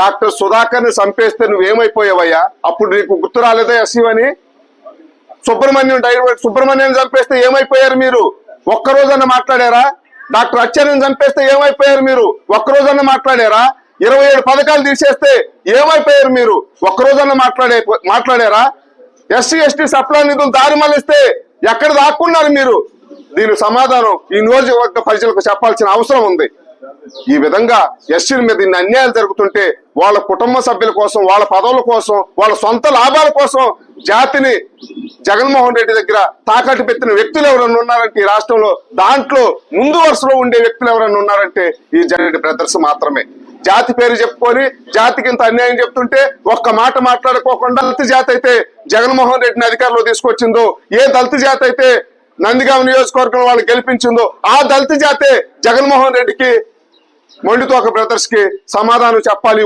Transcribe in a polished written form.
Doctor Sudhakar ని చంపేస్తే నువ్వేమైపోయావయ్యా? అప్పుడు నీకు గుర్తు రాలేదా ఎస్సీ అని? సుబ్రహ్మణ్యం చంపేస్తే ఏమైపోయారు మీరు? ఒక్కరోజన్నా మాట్లాడారా? డాక్టర్ అచ్చెన్నాని చంపేస్తే ఏమైపోయారు మీరు? ఒక్కరోజన్నా మాట్లాడారా? 27 పథకాలు తీసేస్తే ఏమైపోయారు మీరు? ఒక్కరోజన్నా మాట్లాడారా? ఎస్సీ ఎస్టీ సప్లా నిధులు దారి మళ్ళిస్తే ఎక్కడ దాక్కున్నారు మీరు? దీనికి సమాధానం ఈ నియోజకవర్గ ప్రజలకు చెప్పాల్సిన అవసరం ఉంది. ఈ విధంగా ఎస్సీల మీద ఇన్ని అన్యాయాలు జరుగుతుంటే వాళ్ళ కుటుంబ సభ్యుల కోసం, వాళ్ళ పదవుల కోసం, వాళ్ళ సొంత లాభాల కోసం జాతిని జగన్మోహన్ రెడ్డి దగ్గర తాకట్టు పెట్టిన వ్యక్తులు ఎవరన్నా ఉన్నారంటే ఈ రాష్ట్రంలో, దాంట్లో ముందు వరుసలో ఉండే వ్యక్తులు ఎవరన్నా ఉన్నారంటే ఈ జగన్ బ్రదర్స్ మాత్రమే. జాతి పేరు చెప్పుకొని జాతికి ఇంత అన్యాయం చెప్తుంటే ఒక్క మాట మాట్లాడుకోకుండా దళిత జాతి అయితే జగన్మోహన్ రెడ్డిని అధికారంలో తీసుకొచ్చిందో, ఏ దళిత జాతి అయితే నందిగామ నియోజకవర్గం వాళ్ళు గెలిపించిందో ఆ దళిత జాతే జగన్మోహన్ రెడ్డికి, మొండితోక బ్రదర్స్ కి సమాధానం చెప్పాలి.